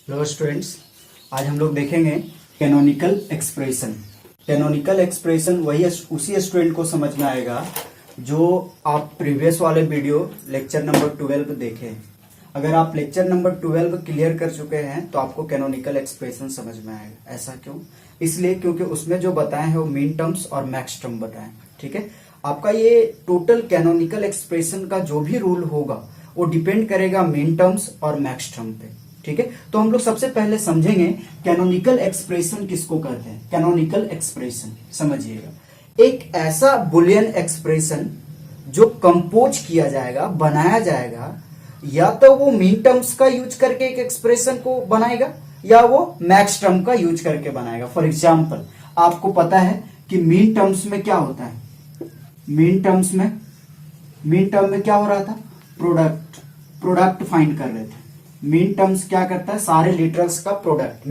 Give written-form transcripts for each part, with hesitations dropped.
Hello students, आज हम लोग देखेंगे कैनोनिकल एक्सप्रेशन। कैनोनिकल एक्सप्रेशन वही उसी स्टूडेंट को समझ में आएगा जो आप प्रीवियस वाले वीडियो लेक्चर नंबर 12 देखे। अगर आप लेक्चर नंबर 12 क्लियर कर चुके हैं तो आपको कैनोनिकल एक्सप्रेशन समझ में आएगा। ऐसा क्यों? इसलिए क्योंकि उसमें जो बताए हैं वो मीन टर्म्स और मैक्स टर्म बताए। ठीक है, आपका ये टोटल कैनोनिकल एक्सप्रेशन का जो भी रूल होगा वो डिपेंड करेगा मीन टर्म्स और मैक्स टर्म पे। ठीक है, तो हम लोग सबसे पहले समझेंगे कैनोनिकल एक्सप्रेशन किसको कहते हैं। कैनोनिकल एक्सप्रेशन समझिएगा, एक ऐसा बुलियन एक्सप्रेशन जो कंपोज किया जाएगा, बनाया जाएगा, या तो वो मीन टर्म्स का यूज करके एक एक्सप्रेशन को बनाएगा या वो मैक्स टर्म का यूज करके बनाएगा। फॉर एग्जाम्पल, आपको पता है कि मीन टर्म्स में क्या होता है। मीन टर्म में क्या हो रहा था? प्रोडक्ट फाइंड कर रहे थे। मीन टर्म्स क्या करता है? सारे लिटरल्स का प्रोडक्ट,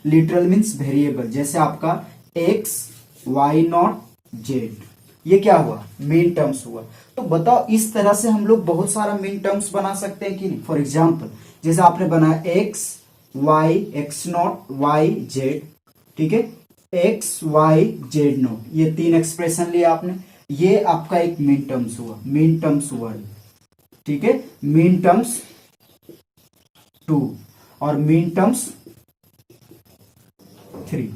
लिटरल मीन्स वेरिएबल, जैसे आपका x y नॉट z, ये क्या हुआ? मीन टर्म्स हुआ। तो बताओ, इस तरह से हम लोग बहुत सारा मीन टर्म्स बना सकते हैं कि नहीं। फॉर एग्जाम्पल, जैसे आपने बनाया x y x not y z, ठीक है, x y z नॉट, ये तीन एक्सप्रेशन लिया आपने, ये आपका एक मीन टर्म्स हुआ। ठीक है, मीन टर्म्स 2 और मीन टर्म्स 3।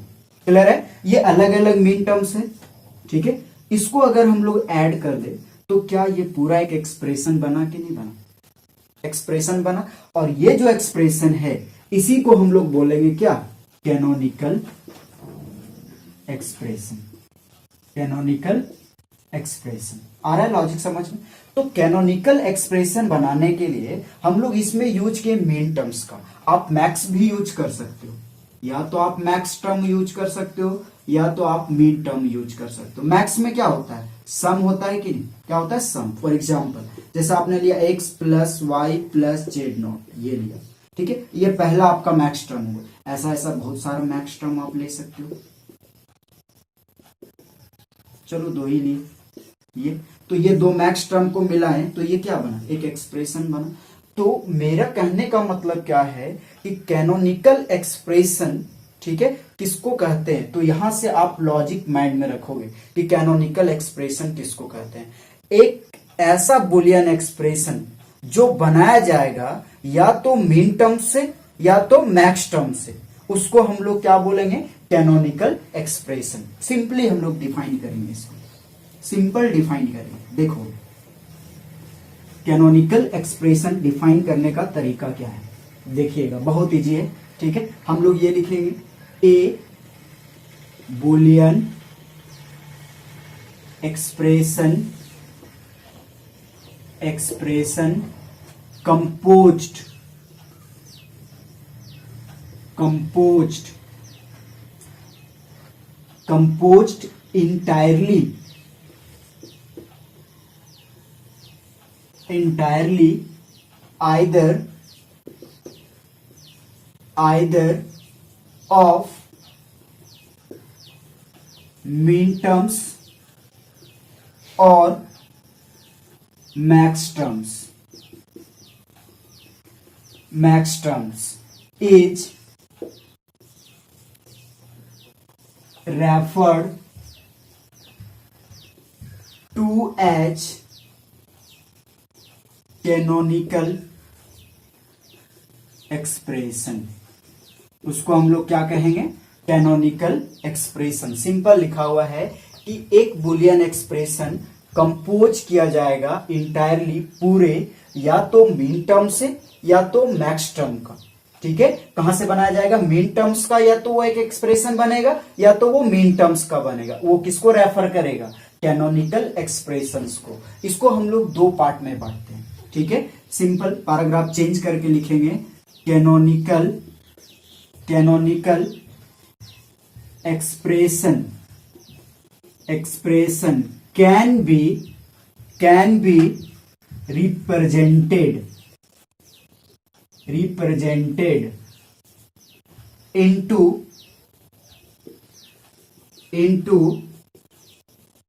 क्लियर है? ये अलग अलग मीन टर्म्स है। ठीक है, इसको अगर हम लोग ऐड कर दे तो क्या ये पूरा एक एक्सप्रेशन बना कि नहीं बना? एक्सप्रेशन बना। और ये जो एक्सप्रेशन है इसी को हम लोग बोलेंगे क्या? Canonical expression. कैनोनिकल एक्सप्रेशन आ रहा है लॉजिक समझ में? तो कैनोनिकल एक्सप्रेशन बनाने के लिए हम लोग इसमें यूज किए मीन टर्म्स का। आप मैक्स भी यूज कर सकते हो, या तो आप मैक्स टर्म यूज कर सकते हो या तो आप मीन टर्म यूज कर सकते हो। मैक्स में क्या होता है? सम होता है कि नहीं? क्या होता है? सम। फॉर एग्जाम्पल, जैसे आपने लिया x plus y plus z not, ये लिया, ठीक है, ये पहला आपका मैक्स टर्म हुआ। ऐसा ऐसा बहुत सारा मैक्स टर्म आप ले सकते हो। चलो दो ही लिए ये, तो ये दो मैक्स टर्म को मिलाएं तो ये क्या बना? एक एक्सप्रेशन बना। तो मेरा कहने का मतलब क्या है कि कैनोनिकल एक्सप्रेशन, ठीक है, किसको कहते हैं? तो यहां से आप लॉजिक माइंड में रखोगे कि कैनोनिकल एक्सप्रेशन किसको कहते हैं। एक ऐसा बुलियन एक्सप्रेशन जो बनाया जाएगा या तो मीन टर्म से या तो मैक्स टर्म से, उसको हम लोग क्या बोलेंगे? Canonical expression. सिंपली हम लोग डिफाइन करेंगे इसको, सिंपल डिफाइन करेंगे। देखो, कैनोनिकल एक्सप्रेशन डिफाइन करने का तरीका क्या है, देखिएगा, बहुत इजी है। ठीक है, हम लोग ये लिखेंगे, a boolean expression composed entirely either of mean terms or max terms is referred to as canonical expression. उसको हम लोग क्या कहेंगे? Canonical expression. सिंपल लिखा हुआ है कि एक बुलियन एक्सप्रेशन कंपोज किया जाएगा इंटायरली, पूरे, या तो मीन टर्म से या तो मैक्स टर्म का। ठीक है, कहां से बनाया जाएगा? मीन टर्म्स का, या तो वो एक एक्सप्रेशन बनेगा या तो वो मीन टर्म्स का बनेगा। वो किसको रेफर करेगा? कैनोनिकल एक्सप्रेशंस को। इसको हम लोग दो पार्ट में बांटते हैं। ठीक है, सिंपल पैराग्राफ चेंज करके लिखेंगे, canonical expression can be represented into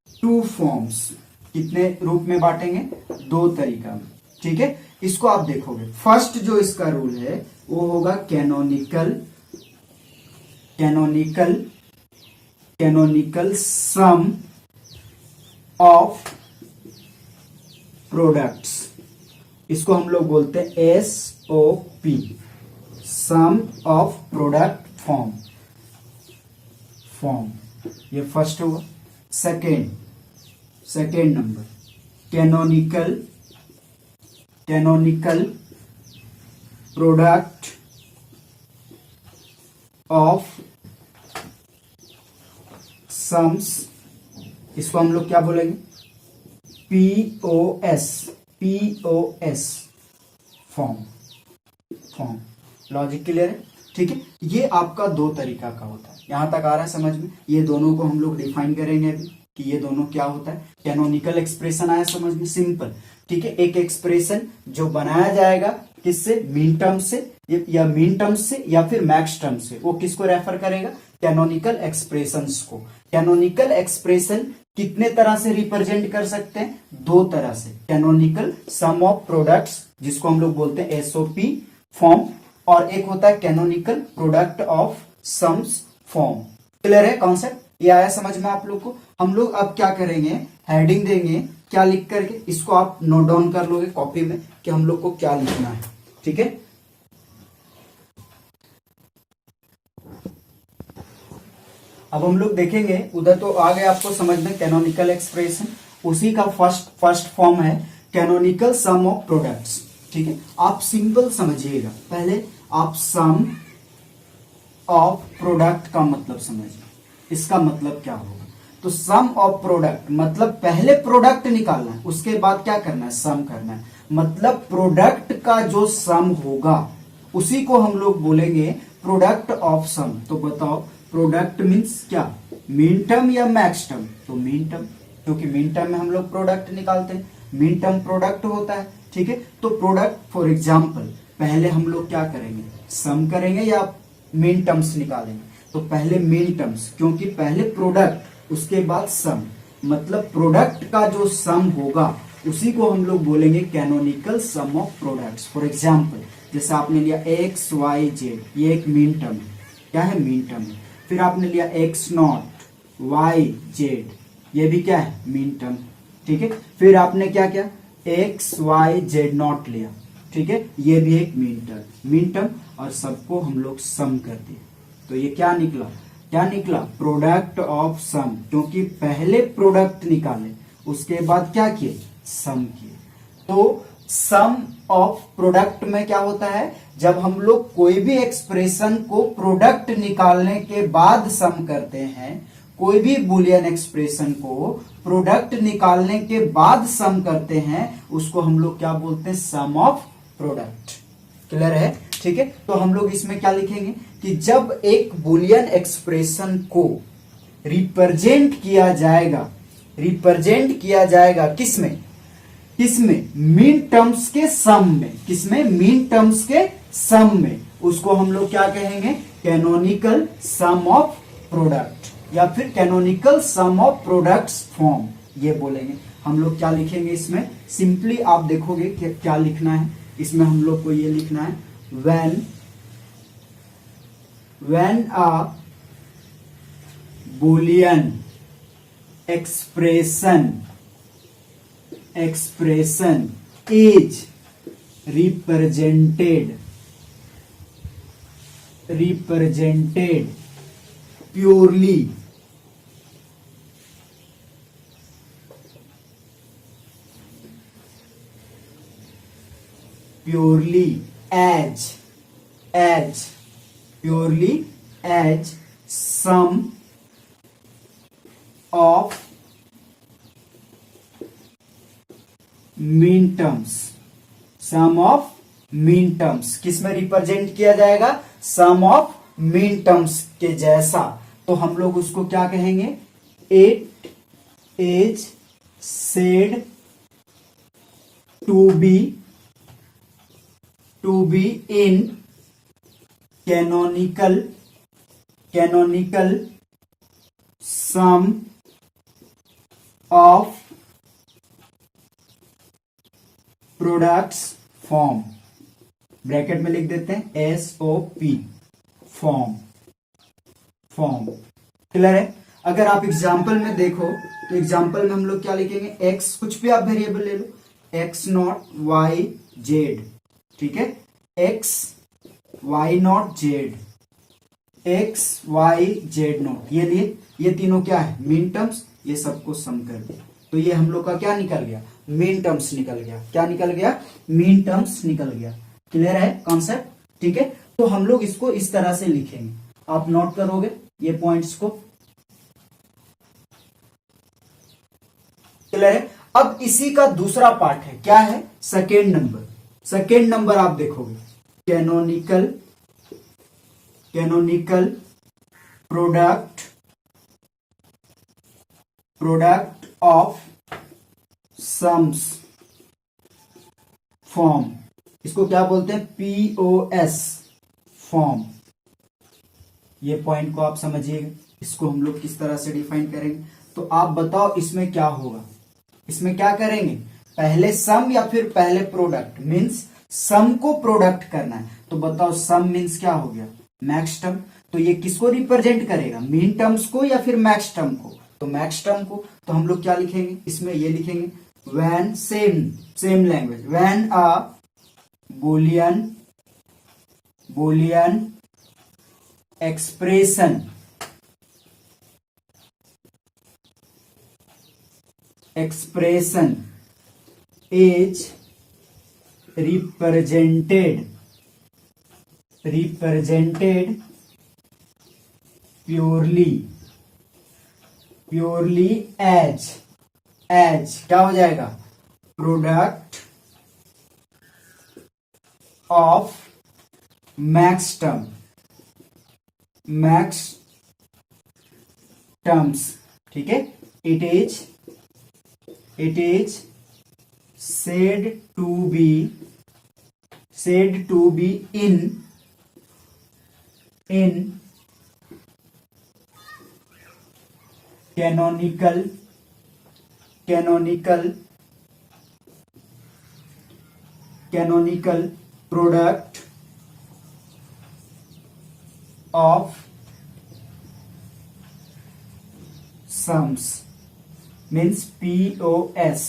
two forms. कितने रूप में बांटेंगे? दो तरीका में। ठीक है, इसको आप देखोगे, फर्स्ट जो इसका रूल है वो होगा कैनोनिकल सम ऑफ प्रोडक्ट्स। इसको हम लोग बोलते हैं SOP, sum of product form. ये फर्स्ट हुआ। Second number canonical product of sums. इसको हम लोग क्या बोलेंगे? POS form. लॉजिक क्लियर है? ठीक है। ये आपका दो तरीका का होता है। यहां तक आ रहा है समझ में? ये दोनों को हम लोग डिफाइन करेंगे अभी कि ये दोनों क्या होता है। कैनोनिकल एक्सप्रेशन आया समझ में? सिंपल। ठीक है। एक एक्सप्रेशन जो बनाया जाएगा किससे? मीन टर्म से, या मीन टर्म से या फिर मैक्स टर्म से। वो किसको रेफर करेगा? कैनोनिकल एक्सप्रेशंस को। कैनोनिकल एक्सप्रेशन कितने तरह से रिप्रेजेंट कर सकते हैं? दो तरह से। कैनोनिकल सम ऑफ प्रोडक्ट्स, जिसको हम लोग बोलते हैं SOP फॉर्म, और एक होता है canonical product of sums form. Clear है कॉन्सेप्ट? ये आया समझ में आप लोग को? हम लोग अब क्या करेंगे, हेडिंग देंगे क्या लिख करके, इसको आप नोट डाउन कर लोगे कॉपी में कि हम लोग को क्या लिखना है। ठीक है। अब हम लोग देखेंगे, उधर तो आ गए आपको समझ में कैनोनिकल एक्सप्रेशन, उसी का फर्स्ट फॉर्म है कैनोनिकल सम ऑफ प्रोडक्ट्स। ठीक है। आप सिंपल समझिएगा, पहले आप सम ऑफ प्रोडक्ट का मतलब समझिए। इसका मतलब क्या होगा? तो सम ऑफ प्रोडक्ट मतलब पहले प्रोडक्ट निकालना है, उसके बाद क्या करना है? सम करना है। मतलब प्रोडक्ट का जो सम होगा उसी को हम लोग बोलेंगे प्रोडक्ट ऑफ सम। तो बताओ प्रोडक्ट मीन्स क्या? मीन टर्म या मैक्स टर्म? तो मीन टर्म, क्योंकि मीन टर्म में हम लोग प्रोडक्ट निकालते हैं, मीन टर्म प्रोडक्ट होता है। ठीक है। तो प्रोडक्ट फॉर एग्जाम्पल पहले हम लोग क्या करेंगे? सम करेंगे या मीन टर्म्स निकालेंगे? तो पहले मीन टर्म्स, क्योंकि पहले प्रोडक्ट उसके बाद सम। मतलब प्रोडक्ट का जो सम होगा उसी को हम लोग बोलेंगे canonical sum of products. For example जैसे आपने लिया XYZ, ये एक मीन टर्म है। क्या है? मीन टर्म है। फिर आपने लिया X0YZ, ये भी क्या है? Mean term. ठीक है। फिर आपने क्या किया? XYZ0 लिया। ठीक है। ये भी एक मीन टर्म, और सबको हम लोग सम कर दिए। तो ये क्या निकला? प्रोडक्ट ऑफ सम, क्योंकि पहले प्रोडक्ट निकाले उसके बाद क्या किए? सम किए। तो सम ऑफ प्रोडक्ट में क्या होता है? जब हम लोग कोई भी एक्सप्रेशन को प्रोडक्ट निकालने के बाद सम करते हैं, कोई भी बुलियन एक्सप्रेशन को प्रोडक्ट निकालने के बाद सम करते हैं, उसको हम लोग क्या बोलते हैं? सम ऑफ प्रोडक्ट। क्लियर है? ठीक है। तो हम लोग इसमें क्या लिखेंगे कि जब एक बुलियन एक्सप्रेशन को रिप्रेजेंट किया जाएगा किसमें? मीन टर्म्स के सम में। किसमें? मीन टर्म्स के सम में। उसको हम लोग क्या कहेंगे? कैनोनिकल सम ऑफ प्रोडक्ट, या फिर canonical sum of products form, ये बोलेंगे। हम लोग क्या लिखेंगे इसमें? सिंपली आप देखोगे कि क्या लिखना है इसमें। हम लोग को ये लिखना है when a boolean expression is represented purely as sum of mean terms किस में रिप्रेजेंट किया जाएगा? सम ऑफ मीन टर्म्स के जैसा। तो हम लोग उसको क्या कहेंगे? It is said to be in canonical sum of products form। Bracket में लिख देते हैं SOP, फॉर्म, फॉर्म। क्लियर है? अगर आप एग्जाम्पल में देखो तो एग्जाम्पल में हम लोग क्या लिखेंगे, एक्स, कुछ भी आप वेरिएबल ले लो, एक्स नॉट वाई जेड, ठीक है, x y not z, x y z not, ये लिए, ये तीनों क्या है, मीन टर्म्स, ये सबको सम कर दिया तो ये हम लोग का क्या निकल गया, मीन टर्म्स निकल गया। क्या निकल गया, मीन टर्म्स निकल गया। क्लियर है कॉन्सेप्ट? ठीक है, तो हम लोग इसको इस तरह से लिखेंगे, आप नोट करोगे ये पॉइंट्स को। क्लियर है? अब इसी का दूसरा पार्ट है, क्या है, सेकेंड नंबर। सेकेंड नंबर आप देखोगे, canonical, canonical product, product of sums form, इसको क्या बोलते हैं, POS फॉर्म। ये पॉइंट को आप समझिएगा, इसको हम लोग किस तरह से डिफाइन करेंगे। तो आप बताओ इसमें क्या होगा, इसमें क्या करेंगे, पहले सम या फिर पहले प्रोडक्ट, मींस सम को प्रोडक्ट करना है। तो बताओ सम मींस क्या हो गया, मैक्स टर्म। तो ये किसको रिप्रेजेंट करेगा, मीन टर्म्स को या फिर मैक्स टर्म को, तो मैक्स टर्म को। तो हम लोग क्या लिखेंगे इसमें, ये लिखेंगे when, same language, when a Boolean expression is represented purely as क्या हो जाएगा, प्रोडक्ट ऑफ मैक्स टर्म्स, ठीक है, it is said to be in canonical product of sums, means POS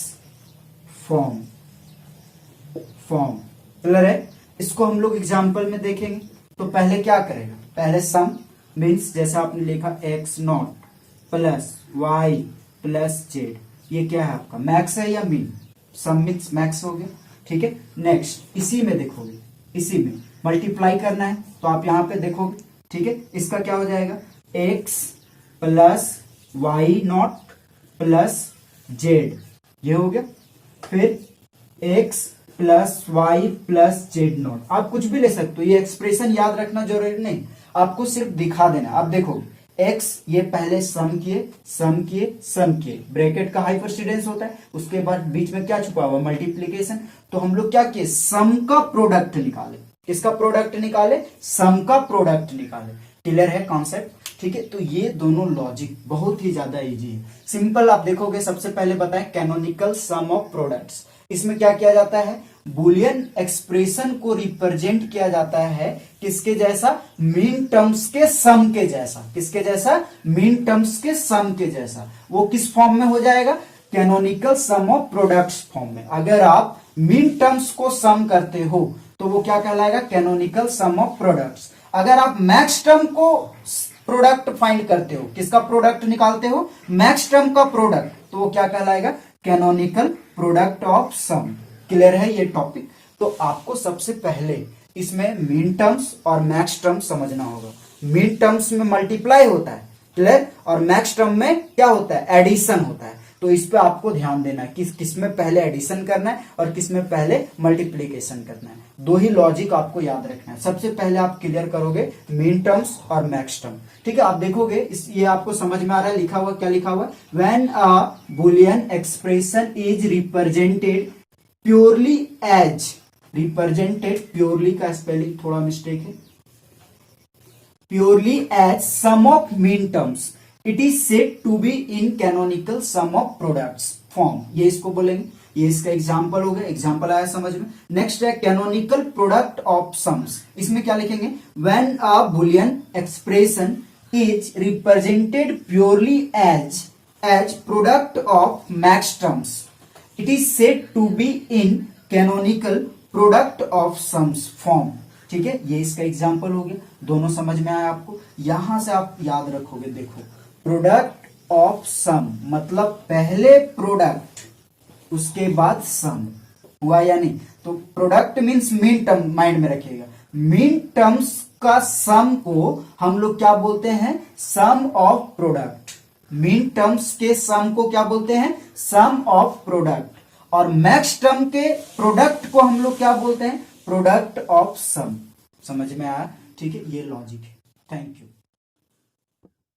form. Clear है? इसको हम लोग एग्जाम्पल में देखेंगे। तो पहले क्या करेगा, पहले सम मीन्स जैसे आपने लिखा x not plus y plus z, ये क्या है आपका, मैक्स है या मीन, सम मीन्स मैक्स हो गया, ठीक है। नेक्स्ट इसी में देखोगे, इसी में मल्टीप्लाई करना है तो आप यहां पे देखोगे, ठीक है, इसका क्या हो जाएगा, x plus y not plus z, ये हो गया। फिर x plus y plus z not, आप कुछ भी ले सकते हो, ये एक्सप्रेशन याद रखना जरूरी नहीं, आपको सिर्फ दिखा देना। आप देखो x, ये पहले सम किए, ब्रैकेट का हाइपरसिडेंस होता है, उसके बाद बीच में क्या छुपा हुआ, मल्टीप्लीकेशन। तो हम लोग क्या किए, सम का प्रोडक्ट निकाले, किसका प्रोडक्ट निकाले, सम का प्रोडक्ट निकाले। क्लियर है कॉन्सेप्ट? ठीक है, तो ये दोनों लॉजिक बहुत ही ज्यादा इजी है, सिंपल। आप देखोगे सबसे पहले बताएं कैनोनिकल सम ऑफ प्रोडक्ट्स, इसमें क्या किया जाता है, बुलियन एक्सप्रेशन को रिप्रेजेंट किया जाता है किसके जैसा, मीन टर्म्स के सम के जैसा, किसके जैसा, मीन टर्म्स के सम के जैसा। वो किस फॉर्म में हो जाएगा, canonical sum of products form में। अगर आप मीन टर्म्स को सम करते हो तो वो क्या कहलाएगा, कैनोनिकल सम ऑफ प्रोडक्ट्स। अगर आप मैक्स टर्म को प्रोडक्ट फाइंड करते हो, किसका प्रोडक्ट निकालते हो, मैक्स टर्म का प्रोडक्ट, तो वो क्या कहलाएगा, canonical product of sum. Clear है ये टॉपिक? तो आपको सबसे पहले इसमें मीन टर्म्स और मैक्स टर्म्स समझना होगा। मीन टर्म्स में मल्टीप्लाई होता है, क्लियर, और मैक्स टर्म में क्या होता है, एडिशन होता है। तो इस पे आपको ध्यान देना है किस में पहले एडिशन करना है और किस में पहले मल्टीप्लीकेशन करना है। दो ही लॉजिक आपको याद रखना है। सबसे पहले आप क्लियर करोगे मीन टर्म्स और मैक्स टर्म, ठीक है। आप देखोगे ये आपको समझ में आ रहा है, लिखा हुआ क्या लिखा हुआ है, when a Boolean expression is represented purely as, represented, purely का स्पेलिंग थोड़ा मिस्टेक है, purely as sum of min terms, it is said to be in canonical sum of products form. ये इसको बोलेंगे, ये इसका एग्जाम्पल हो गया, एग्जाम्पल आया समझ में। नेक्स्ट है कैनोनिकल प्रोडक्ट ऑफ सम्स। इसमें क्या लिखेंगे, when a Boolean expression is represented purely as product of max terms it is said to be in canonical product of sums form. ठीक है, ये इसका एग्जाम्पल हो गया, दोनों समझ में आया आपको। यहां से आप याद रखोगे, देखो प्रोडक्ट ऑफ सम मतलब पहले प्रोडक्ट उसके बाद सम, हुआ या नहीं। तो product means mean term mind में रखिएगा, मीन टर्म्स का सम को हम लोग क्या बोलते हैं, सम ऑफ प्रोडक्ट। मीन टर्म्स के सम को क्या बोलते हैं, सम ऑफ प्रोडक्ट। और मैक्स टर्म के प्रोडक्ट को हम लोग क्या बोलते हैं, प्रोडक्ट ऑफ सम। समझ में आया, ठीक है, ये लॉजिक है। Thank you.